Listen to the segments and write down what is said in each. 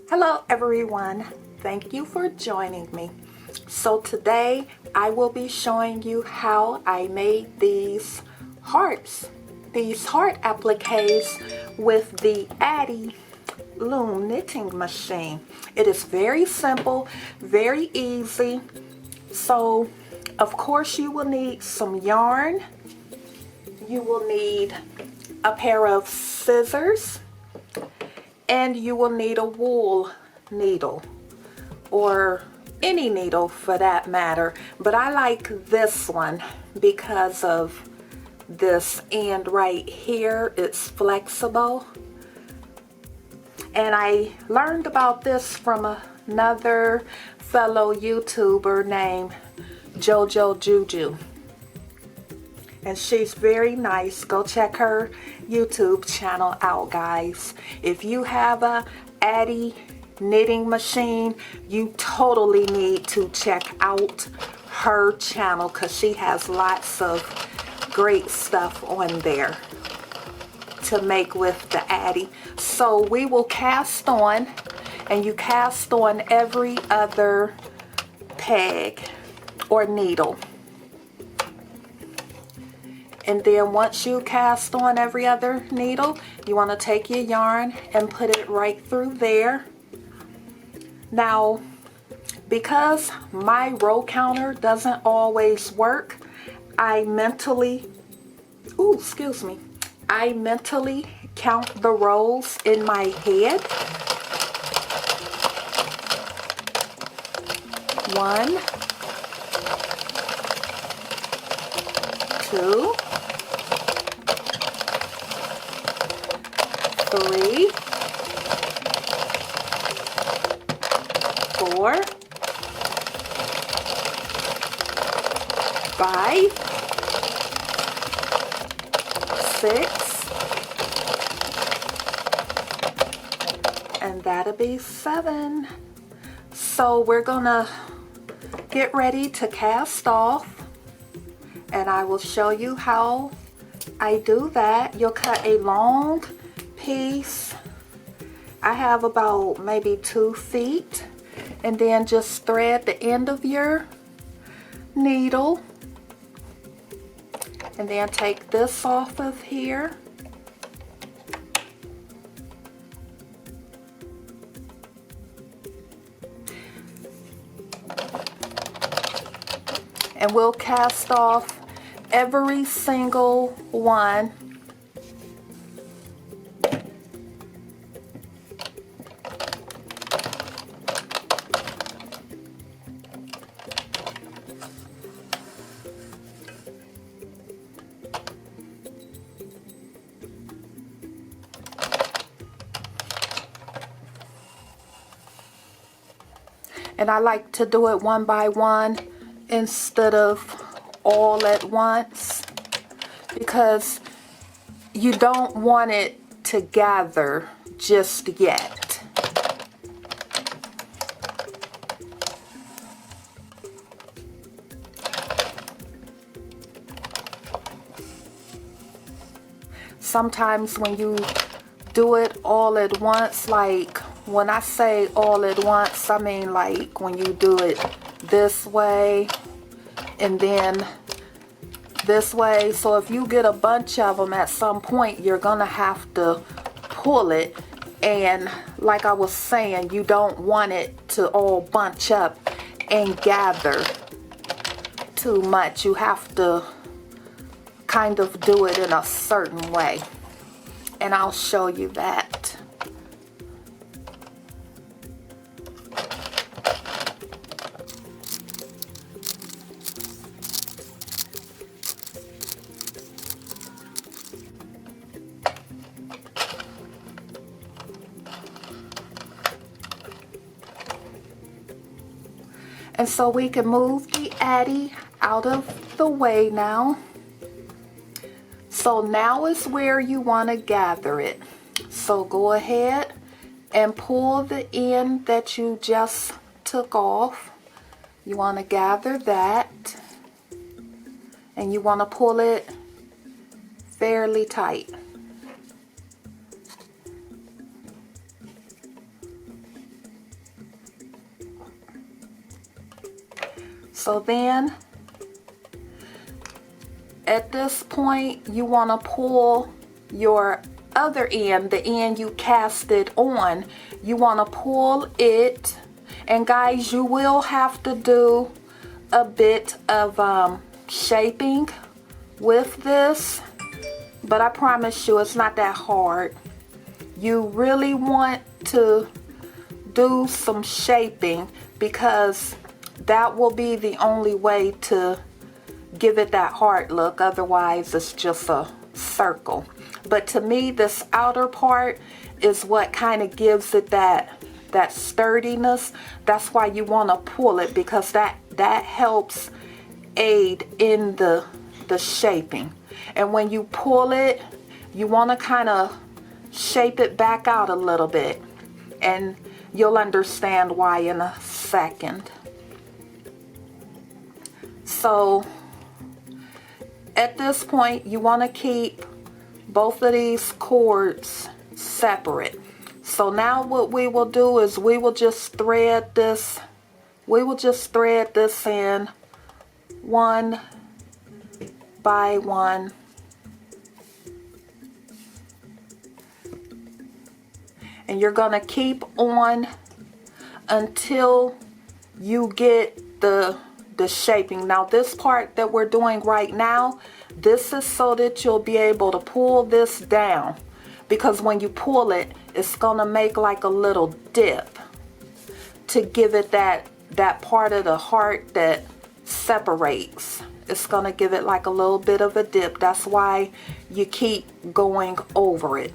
Hello everyone, thank you for joining me. So today I will be showing you how I made these hearts, these heart appliques with the Addi loom knitting machine. It is very simple, very easy. So of course you will need some yarn, you will need a pair of scissors, and you will need a wool needle or any needle for that matter, but I like this one because of this end right here. It's flexible, and I learned about this from another fellow YouTuber named JoJo Juju, and she's very nice. Go check her YouTube channel out, guys. If you have a Addi knitting machine, you totally need to check out her channel because she has lots of great stuff on there to make with the Addi. So we will cast on, and you cast on every other peg or needle. And then once you cast on every other needle, you want to take your yarn and put it right through there. Now, because my row counter doesn't always work, I mentally count the rows in my head. 1, 2, 3, 4, 5, 6, and that'll be 7. So we're gonna get ready to cast off, and I will show you how I do that. You'll cut a long piece. I have about maybe 2 feet, and then just thread the end of your needle, and then take this off of here, and we'll cast off every single one. And I like to do it one by one instead of all at once, because you don't want it to gather just yet. Sometimes when you do it all at once, like when I say all at once, I mean like when you do it this way and then this way. So if you get a bunch of them, at some point you're gonna have to pull it, and like I was saying, you don't want it to all bunch up and gather too much. You have to kind of do it in a certain way, and I'll show you that. And so we can move the Addi out of the way now. So now is where you want to gather it. So go ahead and pull the end that you just took off. You want to gather that, and you want to pull it fairly tight. So then at this point you want to pull your other end, the end you cast it on, you want to pull it. And guys, you will have to do a bit of shaping with this, but I promise you it's not that hard. You really want to do some shaping because that will be the only way to give it that heart look. Otherwise it's just a circle. But to me, this outer part is what kind of gives it that sturdiness. That's why you want to pull it, because that helps aid in the shaping. And when you pull it, you want to kind of shape it back out a little bit, and you'll understand why in a second. So at this point you want to keep both of these cords separate. So now what we will do is we will just thread this in one by one. And you're going to keep on until you get the shaping. Now this part that we're doing right now, this is so that you'll be able to pull this down, because when you pull it, it's going to make like a little dip to give it that part of the heart that separates. It's going to give it like a little bit of a dip. That's why you keep going over it.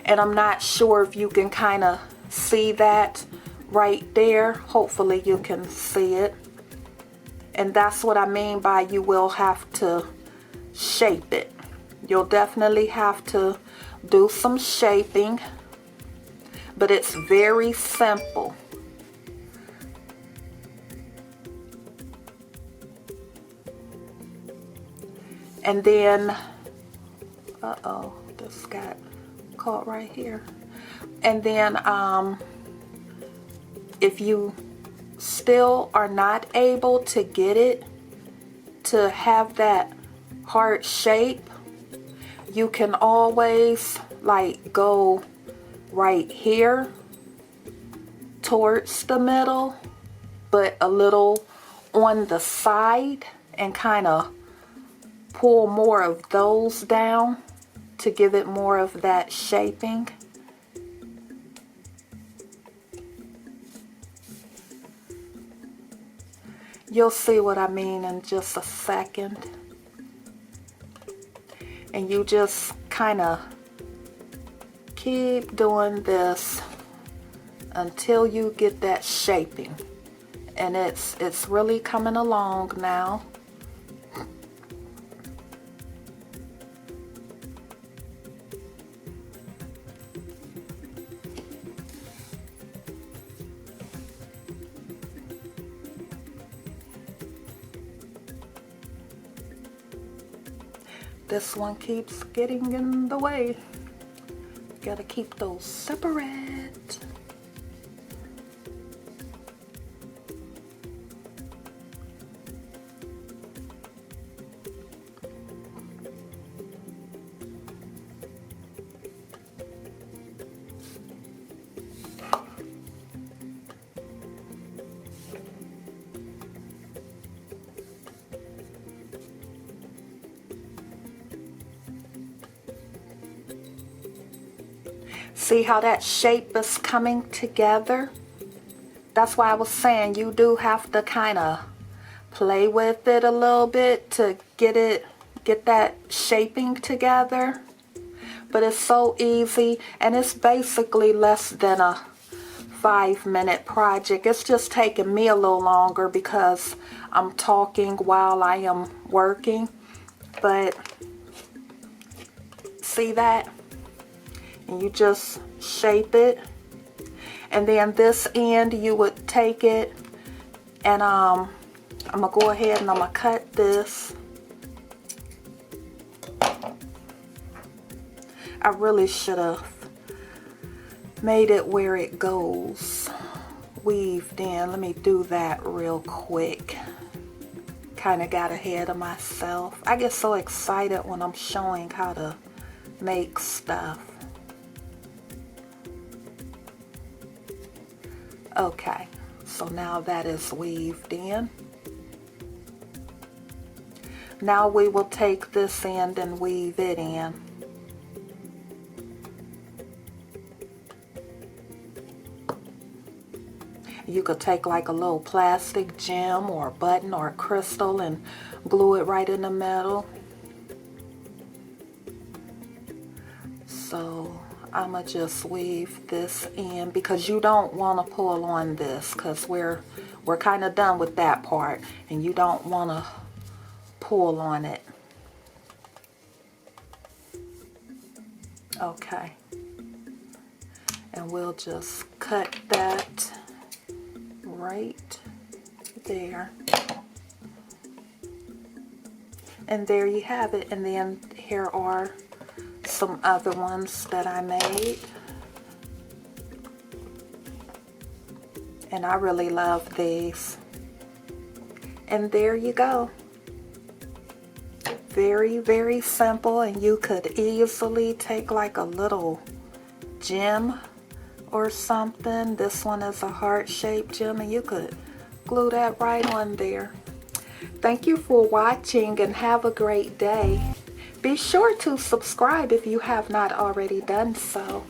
And I'm not sure if you can kind of see that right there. Hopefully you can see it. And that's what I mean by you will have to shape it. You'll definitely have to do some shaping, but it's very simple. And then, this got caught right here. And then if you still are not able to get it to have that heart shape, you can always like go right here towards the middle, but a little on the side, and kind of pull more of those down to give it more of that shaping. You'll see what I mean in just a second. And you just kind of keep doing this until you get that shaping. And it's really coming along now. This one keeps getting in the way. Gotta keep those separate. See how that shape is coming together? That's why I was saying you do have to kind of play with it a little bit to get that shaping together. But it's so easy, and it's basically less than a 5-minute project. It's just taking me a little longer because I'm talking while I am working. But see that? And you just shape it, and then this end you would take it, and I'm gonna go ahead and I'm gonna cut this. I really should have made it where it goes weaved in. Let me do that real quick. Kind of got ahead of myself. I get so excited when I'm showing how to make stuff. Okay, so now that is weaved in. Now we will take this end and weave it in. You could take like a little plastic gem or a button or a crystal and glue it right in the middle. So I'm gonna just weave this in because you don't want to pull on this because we're kind of done with that part, and you don't want to pull on it. Okay, and we'll just cut that right there, and there you have it. And then here are some other ones that I made, and I really love these. And there you go. Very, very simple, and you could easily take like a little gem or something. This one is a heart-shaped gem, and you could glue that right on there. Thank you for watching, and have a great day. Be sure to subscribe if you have not already done so.